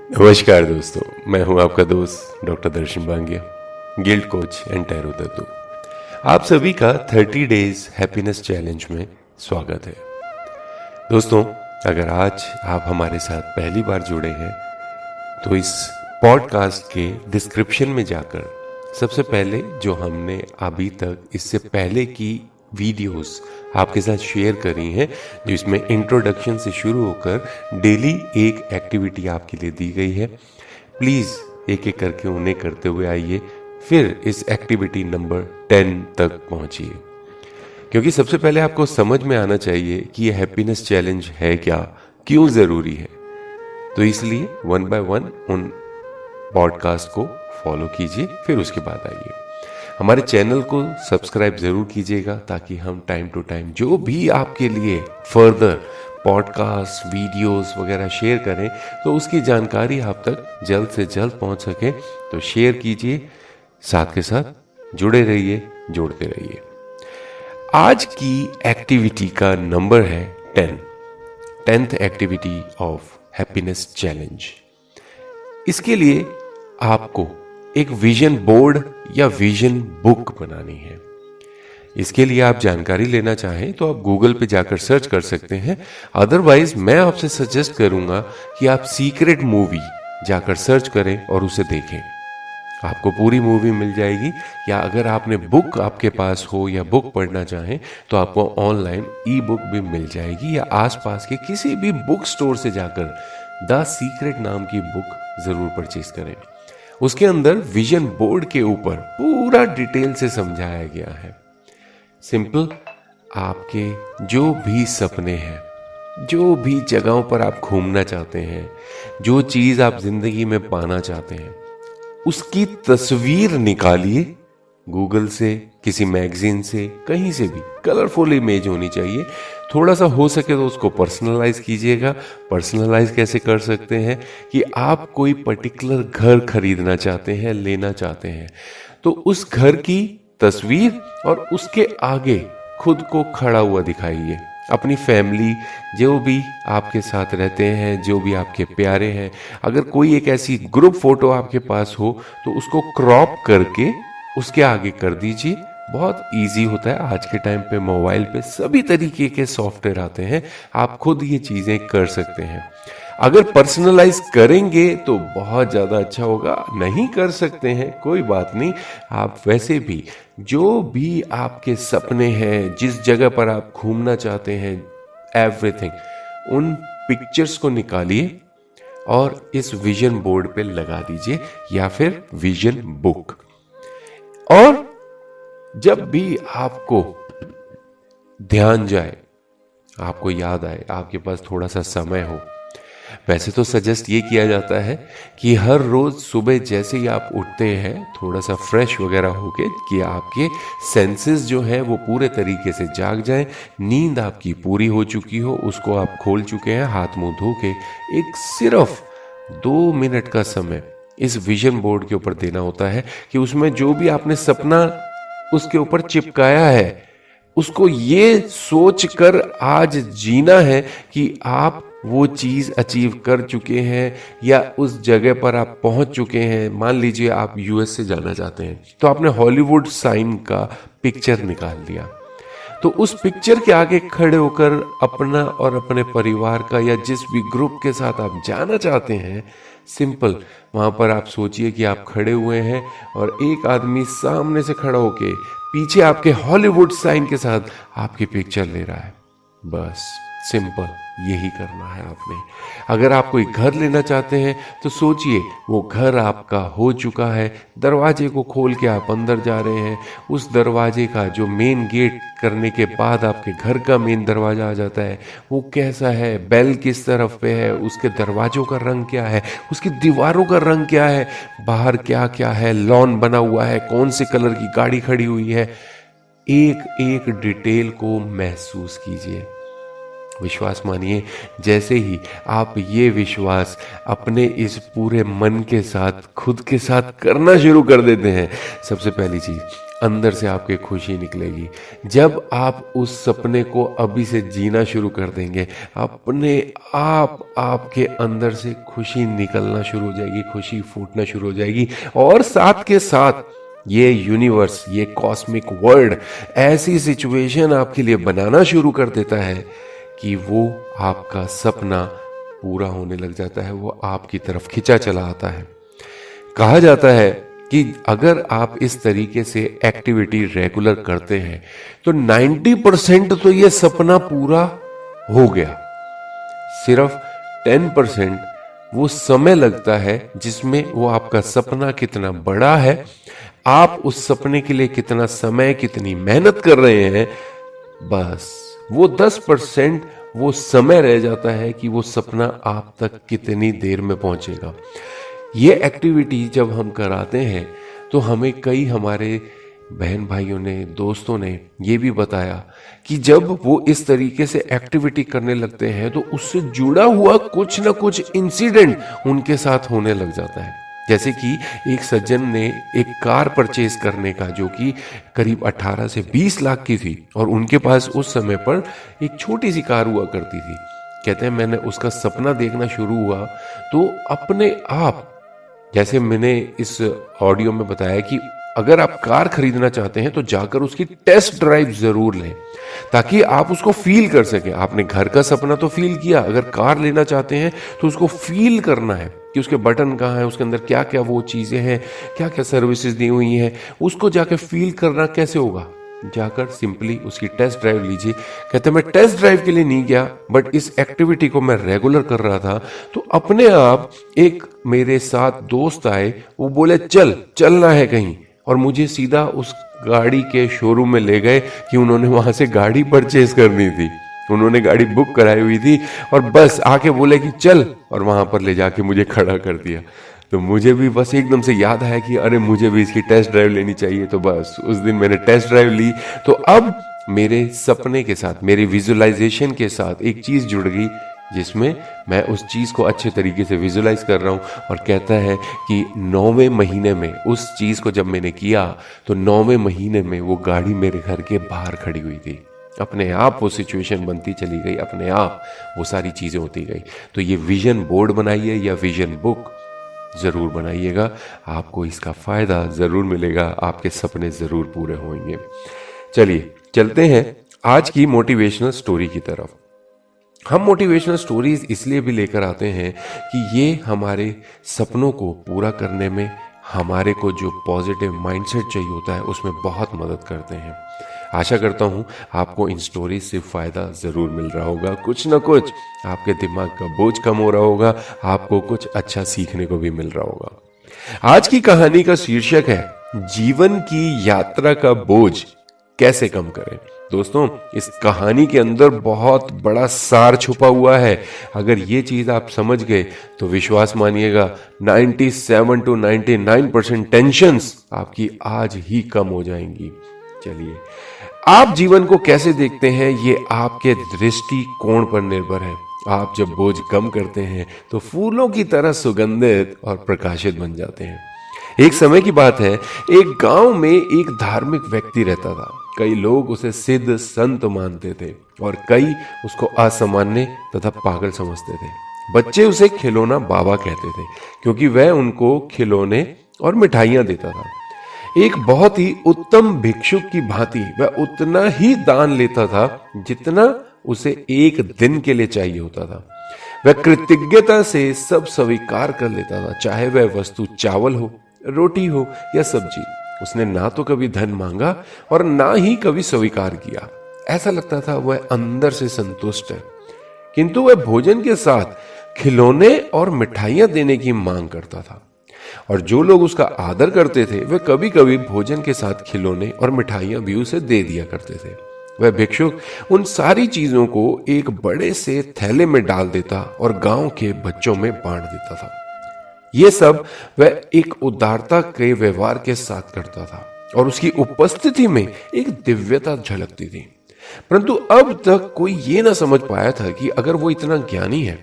नमस्कार दोस्तों, मैं हूं आपका दोस्त doctor Darshan Bangia, guild coach and tarot दत्तू। आप सभी का 30 डेज हैप्पीनेस चैलेंज में स्वागत है। दोस्तों, अगर आज आप हमारे साथ पहली बार जुड़े हैं तो इस पॉडकास्ट के डिस्क्रिप्शन में जाकर सबसे पहले जो हमने अभी तक इससे पहले की वीडियोस आपके साथ शेयर करी हैं, जो इसमें इंट्रोडक्शन से शुरू होकर डेली एक एक्टिविटी आपके लिए दी गई है, प्लीज़ एक एक करके उन्हें करते हुए आइए, फिर इस एक्टिविटी नंबर 10 तक पहुंचिए। क्योंकि सबसे पहले आपको समझ में आना चाहिए कि ये हैप्पीनेस चैलेंज है क्या, क्यों ज़रूरी है। तो इसलिए 1 बाय 1 उन पॉडकास्ट को फॉलो कीजिए, फिर उसके बाद आइए। हमारे चैनल को सब्सक्राइब ज़रूर कीजिएगा ताकि हम टाइम टू टाइम जो भी आपके लिए फर्दर पॉडकास्ट वीडियोस वगैरह शेयर करें तो उसकी जानकारी आप तक जल्द से जल्द पहुंच सके। तो शेयर कीजिए, साथ के साथ जुड़े रहिए, जोड़ते रहिए। आज की एक्टिविटी का नंबर है 10th activity of happiness challenge. इसके लिए आपको एक विजन बोर्ड या विजन बुक बनानी है। इसके लिए आप जानकारी लेना चाहें तो आप गूगल पे जाकर सर्च कर सकते हैं। अदरवाइज मैं आपसे सजेस्ट करूंगा कि आप सीक्रेट मूवी जाकर सर्च करें और उसे देखें। आपको पूरी मूवी मिल जाएगी। या अगर आपने बुक आपके पास हो या बुक पढ़ना चाहें तो आपको ऑनलाइन ई बुक भी मिल जाएगी, या आसपास के किसी भी बुक स्टोर से जाकर द सीक्रेट नाम की बुक जरूर परचेज करें। उसके अंदर विजन बोर्ड के ऊपर पूरा डिटेल से समझाया गया है। सिंपल, आपके जो भी सपने हैं, जो भी जगहों पर आप घूमना चाहते हैं, जो चीज आप जिंदगी में पाना चाहते हैं, उसकी तस्वीर निकालिए गूगल से, किसी मैगजीन से, कहीं से भी। कलरफुल इमेज होनी चाहिए। थोड़ा सा हो सके तो उसको पर्सनलाइज कीजिएगा। पर्सनलाइज कैसे कर सकते हैं कि आप कोई पर्टिकुलर घर खरीदना चाहते हैं, लेना चाहते हैं, तो उस घर की तस्वीर और उसके आगे खुद को खड़ा हुआ दिखाइए। अपनी फैमिली, जो भी आपके साथ रहते हैं, जो भी आपके प्यारे हैं, अगर कोई एक ऐसी ग्रुप फोटो आपके पास हो तो उसको क्रॉप करके उसके आगे कर दीजिए। बहुत इजी होता है। आज के टाइम पे मोबाइल पे सभी तरीके के सॉफ्टवेयर आते हैं, आप खुद ये चीजें कर सकते हैं। अगर पर्सनलाइज करेंगे तो बहुत ज़्यादा अच्छा होगा। नहीं कर सकते हैं, कोई बात नहीं। आप वैसे भी जो भी आपके सपने हैं, जिस जगह पर आप घूमना चाहते हैं, एवरीथिंग, उन पिक्चर्स को निकालिए और इस विजन बोर्ड पे लगा दीजिए, या फिर विजन बुक। और जब भी आपको ध्यान जाए, आपको याद आए, आपके पास थोड़ा सा समय हो, वैसे तो सजेस्ट ये किया जाता है कि हर रोज सुबह जैसे ही आप उठते हैं थोड़ा सा फ्रेश वगैरह होके, कि आपके सेंसेस जो है वो पूरे तरीके से जाग जाएं, नींद आपकी पूरी हो चुकी हो, उसको आप खोल चुके हैं, हाथ मुंह धो के एक सिर्फ 2 मिनट का समय इस विजन बोर्ड के ऊपर देना होता है कि उसमें जो भी आपने सपना उसके ऊपर चिपकाया है उसको ये सोच कर आज जीना है कि आप वो चीज अचीव कर चुके हैं या उस जगह पर आप पहुंच चुके हैं। मान लीजिए आप यूएस से जाना चाहते हैं तो आपने हॉलीवुड साइन का पिक्चर निकाल लिया, तो उस पिक्चर के आगे खड़े होकर अपना और अपने परिवार का या जिस भी ग्रुप के साथ आप जाना चाहते हैं, सिंपल वहां पर आप सोचिए कि आप खड़े हुए हैं और एक आदमी सामने से खड़ा होके पीछे आपके हॉलीवुड साइन के साथ आपकी पिक्चर ले रहा है। बस सिंपल यही करना है आपने। अगर आप कोई घर लेना चाहते हैं तो सोचिए वो घर आपका हो चुका है, दरवाजे को खोल के आप अंदर जा रहे हैं, उस दरवाजे का जो मेन गेट करने के बाद आपके घर का मेन दरवाजा आ जाता है, वो कैसा है, बेल किस तरफ पे है, उसके दरवाजों का रंग क्या है, उसकी दीवारों का रंग क्या है, बाहर क्या क्या है, लॉन बना हुआ है, कौन से कलर की गाड़ी खड़ी हुई है, एक एक डिटेल को महसूस कीजिए। विश्वास मानिए, जैसे ही आप ये विश्वास अपने इस पूरे मन के साथ, खुद के साथ करना शुरू कर देते हैं, सबसे पहली चीज अंदर से आपके खुशी निकलेगी। जब आप उस सपने को अभी से जीना शुरू कर देंगे, अपने आप आपके अंदर से खुशी निकलना शुरू हो जाएगी, खुशी फूटना शुरू हो जाएगी। और साथ के साथ ये यूनिवर्स, ये कॉस्मिक वर्ल्ड ऐसी सिचुएशन आपके लिए बनाना शुरू कर देता है कि वो आपका सपना पूरा होने लग जाता है, वो आपकी तरफ खिंचा चला आता है। कहा जाता है कि अगर आप इस तरीके से एक्टिविटी रेगुलर करते हैं तो 90% तो ये सपना पूरा हो गया। सिर्फ 10% वो समय लगता है जिसमें वो आपका सपना कितना बड़ा है, आप उस सपने के लिए कितना समय, कितनी मेहनत कर रहे हैं, बस वो 10% वो समय रह जाता है कि वो सपना आप तक कितनी देर में पहुंचेगा। ये एक्टिविटी जब हम कराते हैं तो हमें कई हमारे बहन भाइयों ने, दोस्तों ने ये भी बताया कि जब वो इस तरीके से एक्टिविटी करने लगते हैं तो उससे जुड़ा हुआ कुछ ना कुछ इंसिडेंट उनके साथ होने लग जाता है। जैसे कि एक सज्जन ने एक कार परचेज करने का, जो कि करीब 18 से 20 लाख की थी, और उनके पास उस समय पर एक छोटी सी कार हुआ करती थी। कहते हैं मैंने उसका सपना देखना शुरू हुआ तो अपने आप, जैसे मैंने इस ऑडियो में बताया कि अगर आप कार खरीदना चाहते हैं तो जाकर उसकी टेस्ट ड्राइव जरूर लें ताकि आप उसको फील कर सकें। आपने घर का सपना तो फील किया, अगर कार लेना चाहते हैं तो उसको फील करना है कि उसके बटन कहाँ है, उसके अंदर क्या क्या वो चीजें हैं, क्या क्या सर्विसेज दी हुई हैं, उसको जाकर फील करना कैसे होगा। जाकर सिंपली उसकी टेस्ट ड्राइव लीजिए। कहते मैं टेस्ट ड्राइव के लिए नहीं गया, बट इस एक्टिविटी को मैं रेगुलर कर रहा था तो अपने आप एक मेरे साथ दोस्त आए, वो बोले चलना है कहीं, और मुझे सीधा उस गाड़ी के शोरूम में ले गए कि उन्होंने वहां से गाड़ी परचेज करनी थी। उन्होंने गाड़ी बुक कराई हुई थी और बस आके बोले कि चल, और वहां पर ले जाके मुझे खड़ा कर दिया। तो मुझे भी बस एकदम से याद आया कि अरे मुझे भी इसकी टेस्ट ड्राइव लेनी चाहिए। तो बस उस दिन मैंने टेस्ट ड्राइव ली। तो अब मेरे सपने के साथ, मेरे विजुअलाइजेशन के साथ एक चीज जुड़ गई जिसमें मैं उस चीज को अच्छे तरीके से विजुअलाइज कर रहा हूं। और कहता है कि 9वें महीने में उस चीज को जब मैंने किया तो 9वें महीने में वो गाड़ी मेरे घर के बाहर खड़ी हुई थी। अपने आप वो सिचुएशन बनती चली गई, अपने आप वो सारी चीजें होती गई। तो ये विजन बोर्ड बनाइए या विजन बुक जरूर बनाइएगा, आपको इसका फायदा जरूर मिलेगा, आपके सपने जरूर पूरे होंगे। चलिए चलते हैं आज की मोटिवेशनल स्टोरी की तरफ। हम मोटिवेशनल स्टोरीज इसलिए भी लेकर आते हैं कि ये हमारे सपनों को पूरा करने में हमारे को जो पॉजिटिव माइंडसेट चाहिए होता है उसमें बहुत मदद करते हैं। आशा करता हूं आपको इन स्टोरीज से फायदा जरूर मिल रहा होगा, कुछ ना कुछ आपके दिमाग का बोझ कम हो रहा होगा, आपको कुछ अच्छा सीखने को भी मिल रहा होगा। आज की कहानी का शीर्षक है जीवन की यात्रा का बोझ कैसे कम करें। दोस्तों, इस कहानी के अंदर बहुत बड़ा सार छुपा हुआ है। अगर ये चीज आप समझ गए तो विश्वास मानिएगा 97 to 99% टेंशन्स आपकी आज ही कम हो जाएंगी। चलिए, आप जीवन को कैसे देखते हैं ये आपके दृष्टिकोण पर निर्भर है। आप जब बोझ कम करते हैं तो फूलों की तरह सुगंधित और प्रकाशित बन जाते हैं। एक समय की बात है, एक गांव में एक धार्मिक व्यक्ति रहता था। कई लोग उसे सिद्ध संत मानते थे और कई उसको असामान्य तथा पागल समझते थे। बच्चे उसे खिलौना बाबा कहते थे क्योंकि वह उनको खिलौने और मिठाइयां देता था। एक बहुत ही उत्तम भिक्षुक की भांति वह उतना ही दान लेता था जितना उसे एक दिन के लिए चाहिए होता था। वह कृतज्ञता से सब स्वीकार कर लेता था, चाहे वह वस्तु चावल हो, रोटी हो या सब्जी। उसने ना तो कभी धन मांगा और ना ही कभी स्वीकार किया। ऐसा लगता था वह अंदर से संतुष्ट है, किंतु वह भोजन के साथ खिलौने और मिठाइयां देने की मांग करता था। और जो लोग उसका आदर करते थे वे कभी कभी भोजन के साथ खिलौने और मिठाइयां भी उसे दे दिया करते थे। वह भिक्षुक उन सारी चीजों को एक बड़े से थैले में डाल देता और गांव के बच्चों में बांट देता था। यह सब वह एक उदारता के व्यवहार के साथ करता था और उसकी उपस्थिति में एक दिव्यता झलकती थी। परंतु अब तक कोई ये ना समझ पाया था कि अगर वो इतना ज्ञानी है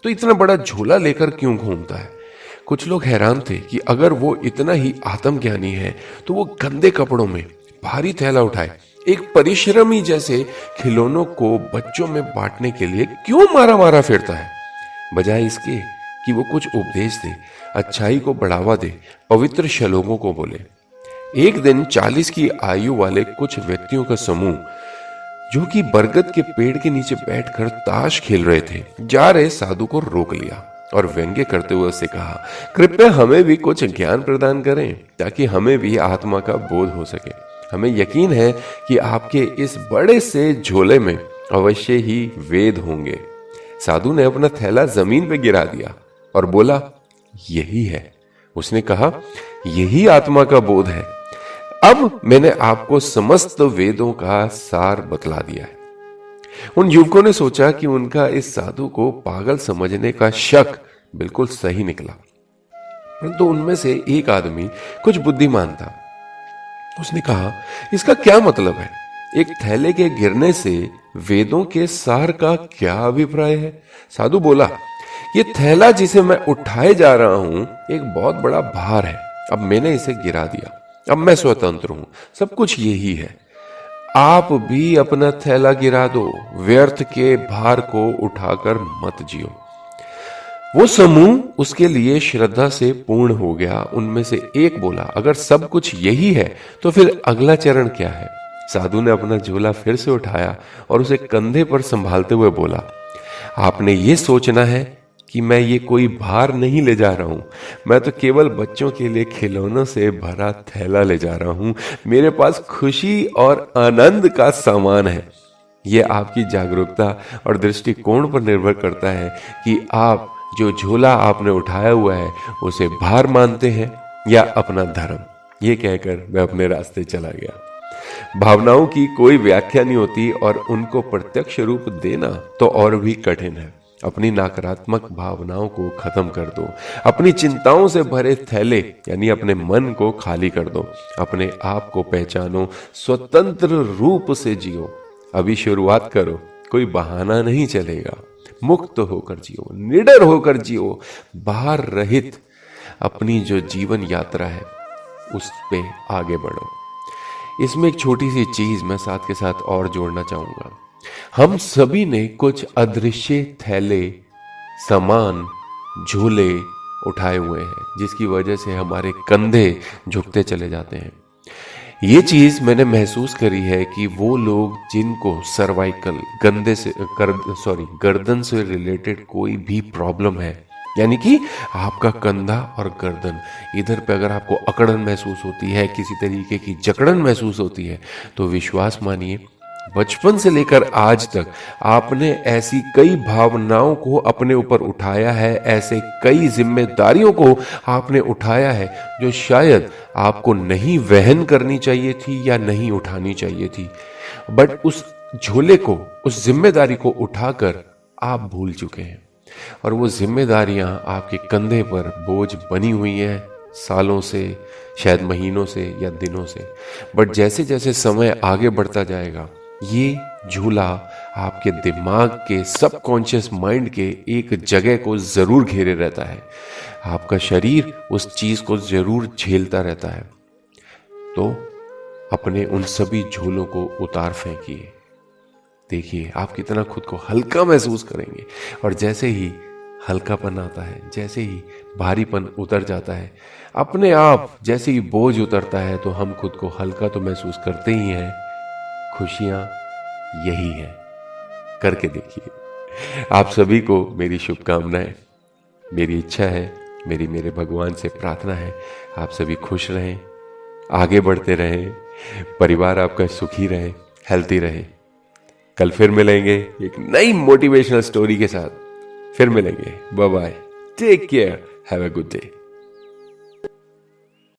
तो इतना बड़ा झोला लेकर क्यों घूमता है। कुछ लोग हैरान थे कि अगर वो इतना ही आत्मज्ञानी है तो वो गंदे कपड़ों में, भारी थैला उठाए, एक परिश्रमी जैसे खिलौनों को बच्चों में बांटने के लिए क्यों मारा मारा फिरता है, बजाय इसके कि वो कुछ उपदेश दे, अच्छाई को बढ़ावा दे, पवित्र श्लोकों को बोले। एक दिन 40 की आयु वाले कुछ व्यक्तियों का समूह, जो कि बरगद के पेड़ के नीचे बैठकर ताश खेल रहे थे, जा रहे साधु को रोक लिया और व्यंग्य करते हुए उससे कहा, कृपया हमें भी कुछ ज्ञान प्रदान करें ताकि हमें भी आत्मा का बोध हो सके। हमें यकीन है कि आपके इस बड़े से झोले में अवश्य ही वेद होंगे। साधु ने अपना थैला जमीन पर गिरा दिया और बोला, यही है। उसने कहा, यही आत्मा का बोध है। अब मैंने आपको समस्त वेदों का सार बतला दिया है। उन युवकों ने सोचा कि उनका इस साधु को पागल समझने का शक बिल्कुल सही निकला, परंतु उनमें से एक आदमी कुछ बुद्धिमान था। उसने कहा, इसका क्या मतलब है? एक थैले के गिरने से वेदों के सार का क्या अभिप्राय है? साधु बोला, ये थैला जिसे मैं उठाए जा रहा हूं एक बहुत बड़ा भार है। अब मैंने इसे गिरा दिया, अब मैं स्वतंत्र हूं, सब कुछ यही है। आप भी अपना थैला गिरा दो, व्यर्थ के भार को उठाकर मत जियो। वो समूह उसके लिए श्रद्धा से पूर्ण हो गया। उनमें से एक बोला, अगर सब कुछ यही है तो फिर अगला चरण क्या है? साधु ने अपना झोला फिर से उठाया और उसे कंधे पर संभालते हुए बोला, आपने ये सोचना है कि मैं ये कोई भार नहीं ले जा रहा हूं, मैं तो केवल बच्चों के लिए खिलौनों से भरा थैला ले जा रहा हूं। मेरे पास खुशी और आनंद का सामान है। ये आपकी जागरूकता और दृष्टिकोण पर निर्भर करता है कि आप जो झोला आपने उठाया हुआ है उसे भार मानते हैं या अपना धर्म। ये कहकर मैं अपने रास्ते चला गया। भावनाओं की कोई व्याख्या नहीं होती और उनको प्रत्यक्ष रूप देना तो और भी कठिन है। अपनी नकारात्मक भावनाओं को खत्म कर दो, अपनी चिंताओं से भरे थैले यानी अपने मन को खाली कर दो, अपने आप को पहचानो, स्वतंत्र रूप से जियो। अभी शुरुआत करो, कोई बहाना नहीं चलेगा। मुक्त होकर जियो, निडर होकर जियो, भार रहित अपनी जो जीवन यात्रा है उस पे आगे बढ़ो। इसमें एक छोटी सी चीज मैं साथ के साथ और जोड़ना चाहूंगा। हम सभी ने कुछ अदृश्य थैले, सामान, झोले उठाए हुए हैं जिसकी वजह से हमारे कंधे झुकते चले जाते हैं। ये चीज मैंने महसूस करी है कि वो लोग जिनको सर्वाइकल गर्दन से रिलेटेड कोई भी प्रॉब्लम है, यानी कि आपका कंधा और गर्दन इधर पे अगर आपको अकड़न महसूस होती है, किसी तरीके की जकड़न महसूस होती है, तो विश्वास मानिए बचपन से लेकर आज तक आपने ऐसी कई भावनाओं को अपने ऊपर उठाया है, ऐसे कई जिम्मेदारियों को आपने उठाया है जो शायद आपको नहीं वहन करनी चाहिए थी या नहीं उठानी चाहिए थी, बट उस झोले को, उस जिम्मेदारी को उठाकर आप भूल चुके हैं और वो जिम्मेदारियां आपके कंधे पर बोझ बनी हुई हैं सालों से, शायद महीनों से या दिनों से। बट जैसे जैसे समय आगे बढ़ता जाएगा ये झूला आपके दिमाग के सबकॉन्शियस माइंड के एक जगह को जरूर घेरे रहता है। आपका शरीर उस चीज को जरूर झेलता रहता है। तो अपने उन सभी झोलों को उतार फेंकिए। देखिए आप कितना खुद को हल्का महसूस करेंगे और जैसे ही हल्कापन आता है, जैसे ही भारीपन उतर जाता है, अपने आप जैसे ही बोझ उतरता है तो हम खुद को हल्का तो महसूस करते ही हैं। खुशियां यही है, करके देखिए। आप सभी को मेरी शुभकामनाएं। मेरी इच्छा है, मेरे भगवान से प्रार्थना है, आप सभी खुश रहें, आगे बढ़ते रहें, परिवार आपका सुखी रहे, हेल्थी रहे। कल फिर मिलेंगे एक नई मोटिवेशनल स्टोरी के साथ। फिर मिलेंगे। Bye bye, take care, have a good day.